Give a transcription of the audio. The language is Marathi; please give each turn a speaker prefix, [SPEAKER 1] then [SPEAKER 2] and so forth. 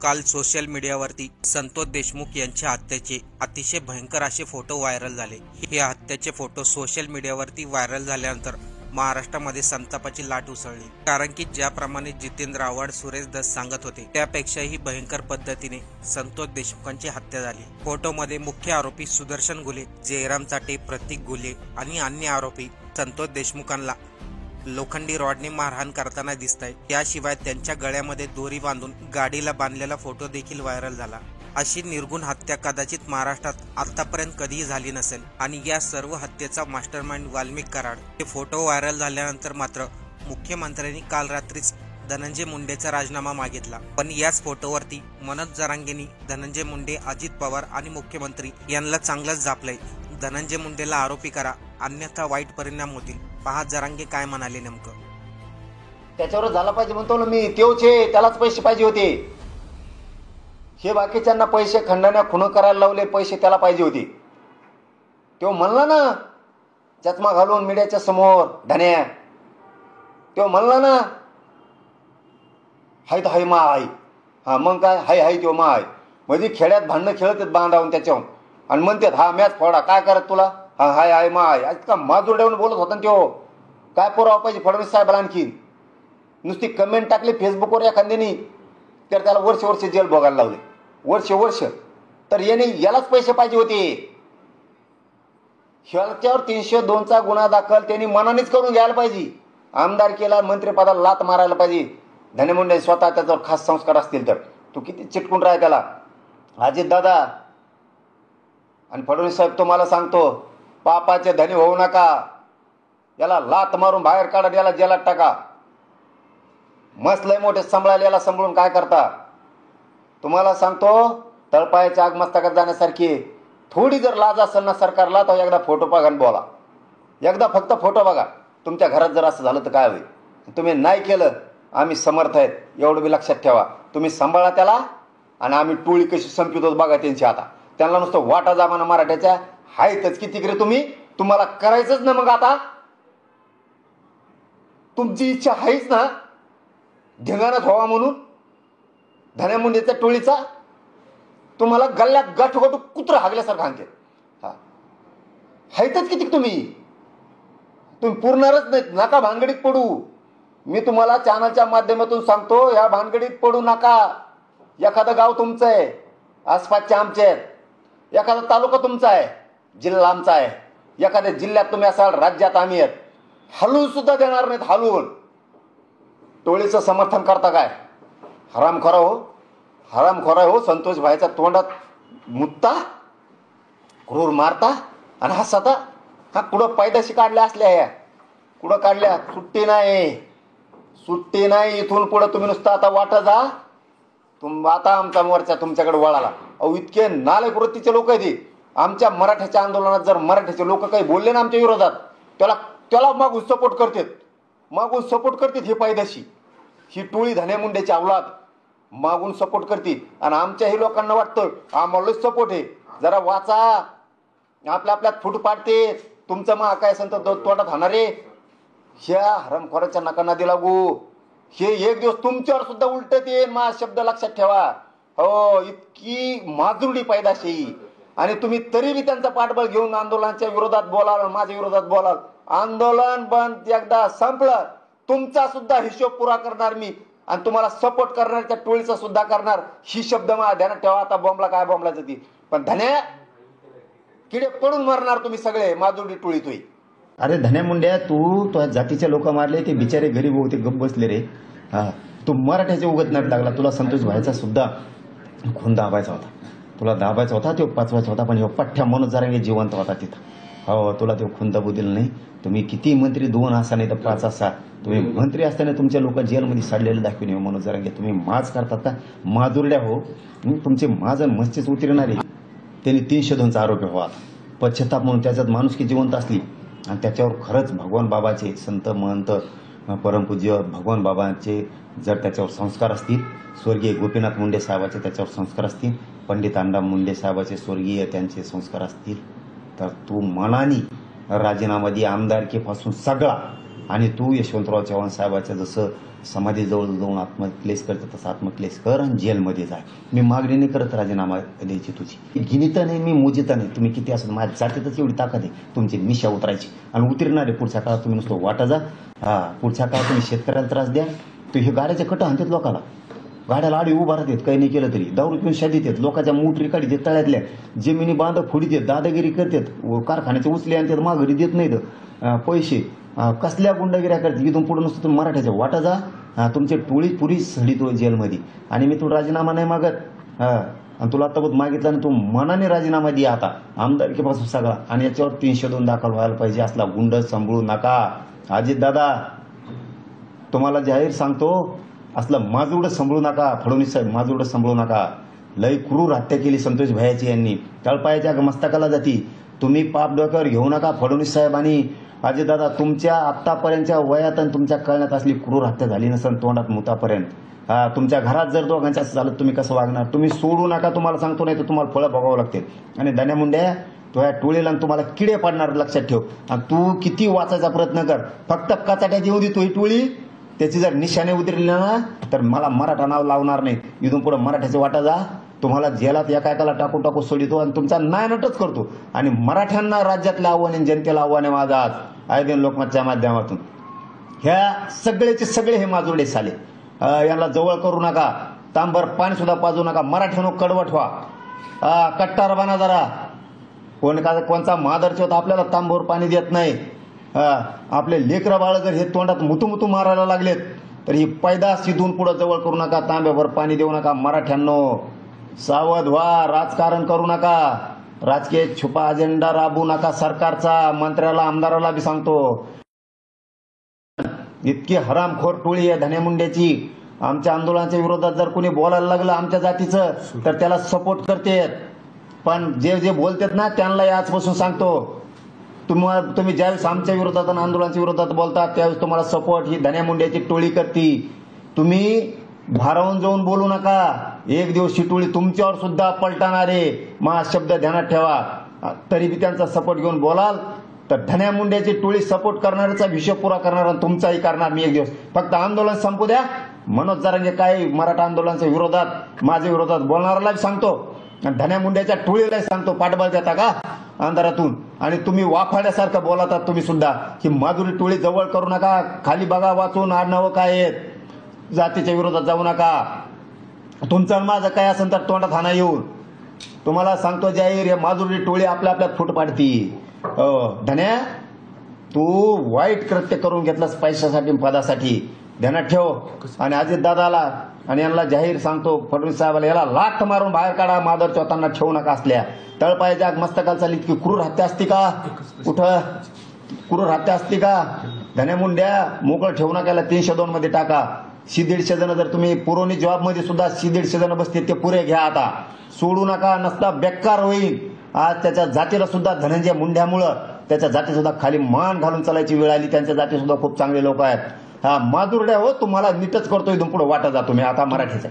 [SPEAKER 1] काल सोशल मीडियावरती संतोष देशमुख यांच्या हत्येचे अतिशय भयंकर असे फोटो व्हायरल झाले। हे हत्येचे फोटो सोशल मीडियावरती व्हायरल झाल्यानंतर महाराष्ट्रामध्ये संतापाची लाट उसळली। कारण की ज्याप्रमाणे जितेंद्र आव्हाड, सुरेश दस सांगत होते त्यापेक्षाही भयंकर पद्धतीने संतोष देशमुखांची हत्या झाली। फोटोमध्ये मुख्य आरोपी सुदर्शन घुले, जयराम चाटे, प्रतीक घुले आणि अन्य आरोपी संतोष देशमुखांना लोखंडी रॉडने मारहाण करताना दिसत आहे। त्याशिवाय त्यांच्या गळ्यामध्ये दोरी बांधून गाडीला बांधलेला फोटो देखील व्हायरल झाला। अशी निर्गुण हत्या कदाचित महाराष्ट्रात आतापर्यंत कधीही झाली नसेल आणि या सर्व हत्येचा मास्टरमाइंड वाल्मिक कराड। हे फोटो व्हायरल झाल्यानंतर मात्र मुख्यमंत्र्यांनी काल रात्रीच धनंजय मुंडेचा राजीनामा मागितला। पण याच फोटोवरती मनोज जरांगेंनी धनंजय मुंडे, अजित पवार आणि मुख्यमंत्री यांना चांगलंच झापलंय। धनंजय मुंडेला आरोपी करा अन्यथा वाईट परिणाम होतील। पहा जरांगे काय म्हणाले नेमकं।
[SPEAKER 2] त्याच्यावर झाला पाहिजे म्हणतो ना मी, तेवचे त्यालाच पैसे पाहिजे होते। हे बाकीच्यांना पैसे खंडण्या खुण करायला लावले, पैसे त्याला पाहिजे होते। तो म्हणला ना चष्मा घालून मीडियाच्या समोर धन्या, तो म्हणला ना हाय तर हाय मा हाय, हा मग काय हाय हाय तो मा हाय, म्हणजे खेड्यात भांडणं खेळत बांधावून त्याच्यावर आणि म्हणतात हा मॅच फोडा, काय करत तुला, हा हाय हाय मा हाय। आज का माजुरड्यावरून बोलत होता ना तो, काय पुरावा पाहिजे फडणवीस साहेबाला आणखी? नुसती कमेंट टाकली फेसबुकवर एखाद्यानी तर त्याला वर्ष वर्ष जेल भोगायला लावले, वर्ष। तर यालाच पैसे पाहिजे होते। ह्याच्यावर 302चा गुन्हा दाखल त्यांनी मनानेच करून घ्यायला पाहिजे। आमदार केला, मंत्रिपदाला लात मारायला पाहिजे। धनंजय मुंडे स्वतः त्याच्यावर खास संस्कार असतील तर तू किती चिटकून राह त्याला। अजित दादा आणि फडणवीस साहेब तुम्हाला सांगतो, पापाचे धनी होऊ नका। याला लात मारून बाहेर काढा, याला जेलात टाका। मस्त लय मोठे सांभाळायला याला सांभाळून काय करता? तुम्हाला सांगतो तळपायाच्या आग मस्तकात जाण्यासारखी थोडी जर लाज असेल ना सरकारला तर एकदा फोटो बघा आणि बोला। एकदा फक्त फोटो बघा। तुमच्या घरात जर असं झालं तर काय होईल? तुम्ही नाही केलं, आम्ही समर्थ आहेत एवढं बी लक्षात ठेवा। तुम्ही सांभाळा त्याला आणि आम्ही टोळी कशी संपवितो बघा त्यांची। आता त्यांना नुसतं वाटा जामाना मराठ्याच्या हायतच किती रे तुम्ही, तुम्हाला करायचंच ना मग आता तुमची इच्छा आहेच ना धिंगाणाच व्हावा म्हणून धनंजय मुंडेच्या टोळीचा। तुम्हाला गल्ल्यात गाठोगाठू कुत्र हागल्यासारखं हाणते। हा हायतच किती तुम्ही पुरणारच नाहीत। नका भानगडीत पडू। मी तुम्हाला चॅनलच्या माध्यमातून सांगतो, या भानगडीत पडू नका। एखादं गाव तुमचं आहे, आसपासचे आमचे आहेत, एखादा तालुका तुमचा आहे, जिल्हा आमचा आहे, एखाद्या जिल्ह्यात तुम्ही असाल, राज्यात आम्ही आहेत, हलवून सुद्धा देणार नाहीत। हलवून टोळीचं समर्थन करता काय? हरामखोरा हो, हरामखोरा हो। संतोष भाईच्या तोंडात मुत्ता, क्रूर मारता आणि हसता। हा कुठं पैदाशी काढल्या असल्या, ह्या कुठं काढल्या? सुट्टी नाही, सुट्टी नाही। इथून पुढे तुम्ही नुसतं आता वाटा जा। आता आमचा मोर्चा तुमच्याकडे वळाला। अहो इतके नालायक वृत्तीचे लोक आहेत। आमच्या मराठ्याच्या आंदोलनात जर मराठ्याचे लोक काही बोलले ना आमच्या विरोधात, त्याला मागून सपोर्ट करतात, मागून सपोर्ट करतात। हे पैदाशी ही टोळी धनंजय मुंडेची अवलाद मागून सपोर्ट करते आणि आमच्याही लोकांना वाटतं आम्हालाच सपोर्ट आहे। जरा वाचा, आपल्यात फूट पाडते। तुमचं मग काय संत तोंडात हाणारे ह्या हरामखोराच्या नकांना दे लागू। हे एक दिवस तुमच्यावर सुद्धा उलटत येईल, मा शब्द लक्षात ठेवा। हो इतकी माजुरडी पैदाशी आणि तुम्ही तरी बी त्यांचा पाठबळ घेऊन आंदोलनाच्या विरोधात बोलाल, माझ्या विरोधात बोलाल। आंदोलन बंद एकदा संपलं, तुमचा सुद्धा हिशोब पुरा करणार मी आणि तुम्हाला सपोर्ट करणार त्या टोळीचा सुद्धा करणार। ही शब्द मला ध्यानात ठेवा। आता बॉम्बला काय बॉम्बलाच ती पण धन्या किडे पडून मरणार तुम्ही सगळे माजुरडी टोळी तुई।
[SPEAKER 3] अरे धन्या मुंड्या, तू जातीचे लोक मारले, ते बिचारे गरीब होते गप्प बसले रे। हा तू मराठ्याचे उगत नाट लागला। तुला संतोष व्हायचा सुद्धा खून दाबायचा होता, तुला दाबायचा होता, तो पाचवायचा होता, पण हे पठ्ठ्या मनोज जरांगे जिवंत होता तिथं। हो तुला ते खून दाबू दिलं नाही। तुम्ही किती मंत्री 2 असा नाही तर 5 असा, तुम्ही मंत्री असताना तुमच्या लोक जेलमध्ये सडलेलं दाखवून येऊ। मनोज जरांगे तुम्ही माज करतात का? माजुरड्या हो, तुमचे माज मस्तीच उतरणार आहे। त्यांनी 302चा आरोपी व्हा, पश्चाताप म्हणून त्याच्यात माणुसकी जिवंत असली आणि त्याच्यावर खरंच भगवान बाबाचे संत महंत परमपूज्य भगवान बाबांचे जर त्याच्यावर संस्कार असतील, स्वर्गीय गोपीनाथ मुंडे साहेबाचे त्याच्यावर संस्कार असतील, पंडित अण्णा मुंडे साहेबाचे स्वर्गीय त्यांचे संस्कार असतील, तर तू मनाने राजीनामा दे आमदारकीपासून सगळा आणि तू यशवंतराव चव्हाण साहेबाचं जसं समाधीजवळ जाऊन आत्मक्लेश करतं तसं आत्मक्लेश कर आणि जेलमध्ये जाय. मी मागणी नाही करत राजीनामा द्यायची तुझी, गिनीत नाही मी मोजित नाही. तुम्ही किती असत माझ्या जातीतच एवढी ताकद आहे तुमची निशा उतरायची आणि उतरणार आहे. पुढच्या काळात तुम्ही नुसतं वाटा जा. पुढच्या काळात तुम्ही शेतकऱ्याला त्रास द्या. तो हे गाड्याचे कट आणतात लोकांना, गाड्याला आडी उभा राहतात, काही नाही केलं तरी दारू पिऊन शादीत येत, लोकांच्या मोटरी काढीत तळ्यातल्या, जमिनी बांध फोडीत येत, दादागिरी करतात, कारखान्याचे उचले आणतात, माघारी देत नाहीत पैसे, कसल्या गुंडगिऱ्या करतात. इथून पुढे नुसतं तुम्ही मराठ्याच्या वाटा जा. तुमची टोळी पुरी सडी तो जेलमध्ये. आणि मी तुला राजीनामा नाही मागत आणि तुला आता मागितला ना, तू मनाने राजीनामा दे आता आमदारकीपासून सगळा. आणि याच्यावर 302 दाखल व्हायला पाहिजे. असला गुंड सांभाळू नका. अजित दादा तुम्हाला जाहीर सांगतो, असलं माझवडं सांभाळू नका. फडणवीस साहेब माझवडं सांभाळू नका. लई क्रूर हत्या केली संतोष भैयाची यांनी, तळपायाच्या मस्तकाला जाती. तुम्ही पाप डोक्यावर घेऊ नका. फडणवीस साहेब आणि अजितदादा तुमच्या आत्तापर्यंतच्या वयात आणि तुमच्या कळण्यात असली क्रूर हत्या झाली नसेल तोंडात मुतापर्यंत. तुमच्या घरात जर दोघांच्या झालं तुम्ही कसं वागणार? तुम्ही सोडू नका. तुम्हाला सांगतो, नाही तर तुम्हाला फळं भोगावं लागते. आणि धन्या मुंड्या तो या टोळीला तुम्हाला किडे पडणार, लक्षात ठेव. आणि तू किती वाचायचा प्रयत्न कर, फक्त कचाट्यात येऊ दे. तो ही टोळी त्याची जर निशाणे उतरली ना तर मला मराठा नाव लावणार नाही. इथून पुढे मराठ्याचे वाटा जा. तुम्हाला जेलात एकाएकाला टाकू टाकू सोडितो आणि तुमचा नायनटच करतो. आणि मराठ्यांना राज्यातलं आव्हान आहे, जनतेला आव्हान आहे माझं आज आयोजन लोकमतच्या माध्यमातून. ह्या सगळेचे सगळे हे माजुरडे साले, यांना जवळ करू नका. तांबर पाणी सुद्धा पाजू नका. मराठ्यानो कडवट व्हा, कट्टार बना जरा. कोणचा मादरचे होता आपल्याला तांबवर पाणी देत नाही. आपले लेकरं बाळ जर हे तोंडात मुतू मारायला लागलेत तर ही पैदास इथून पुढे जवळ करू नका. तांब्यावर पाणी देऊ नका. मराठ्यांनो सावध व्हा. राजकारण करू नका. राजकीय छुपा अजेंडा राबवू नका सरकारचा. मंत्र्याला आमदाराला बी सांगतो, इतकी हरामखोर टोळी आहे धन्या मुंड्याची. आमच्या आंदोलनाच्या विरोधात जर कोणी बोलायला लागलं आमच्या जातीचं तर त्याला सपोर्ट करते. पण जे जे बोलतात ना त्यांना आजपासून सांगतो, तुम्ही ज्यावेळेस आमच्या विरोधात आणि आंदोलनाच्या विरोधात बोलता त्यावेळेस तुम्हाला सपोर्ट ही धन्या मुंड्याची टोळी करते. तुम्ही भारावून जाऊन बोलू नका. एक दिवस ही टोळी तुमच्यावर सुद्धा पलटणार आहे. मा शब्द ध्यानात ठेवा. तरी बी त्यांचा सपोर्ट घेऊन बोलाल तर धन्या मुंड्याची टोळी सपोर्ट करणाऱ्याचा विषय पुरा करणार आणि तुमचाही करणार मी एक दिवस. फक्त आंदोलन संपू द्या. मनोज जरांगे काही मराठा आंदोलनाच्या विरोधात माझ्या विरोधात बोलणाऱ्याला सांगतो आणि धन्या मुंड्याच्या टोळीलाही सांगतो, पाठबळ देता का अंधारातून? आणि तुम्ही वाफाड्यासारखं बोलतात तुम्ही सुद्धा. ही माधुरी टोळी जवळ करू नका. खाली बघा वाचून आडनावं काय आहेत. जातीच्या विरोधात जाऊ नका. तुमचं माझं काय असेल तर तोंडात हाना येऊन तुम्हाला सांगतो जाहीर, हे माधुरी टोळी आपल्यात फूट पाडती. धन्या तू वाईट कृत्य करून घेतलंस पैशासाठी पदासाठी, ध्यानात ठेव. आणि अजित दादाला आणि यांना जाहीर सांगतो, फडणवीस साहेबाला याला लाथ मारून बाहेर काढा. मादर चौथांना ठेवू नका. असल्या तळपायाच्या मस्तकाला चालली इतकी क्रूर हत्या असती का? कुठं क्रूर हत्या असती का? धन्या मुंड्या मोकळं ठेवू नका. याला 302 मध्ये टाका. 150 जण जर तुम्ही पुरवणी जॉबमध्ये सुद्धा 150 जण बसतील ते पुरे घ्या. आता सोडू नका. नसता बेकार होईल. आज त्याच्या जातीला सुद्धा धनंजय मुंड्यामुळं त्याच्या जाती सुद्धा खाली मान घालून चालायची वेळ आली. त्यांच्या जाती सुद्धा खूप चांगले लोक आहेत. माधुरड्या हो तुम्हाला नीटच करतो. इथून पुढे वाटा जातो मी आता मराठीचा.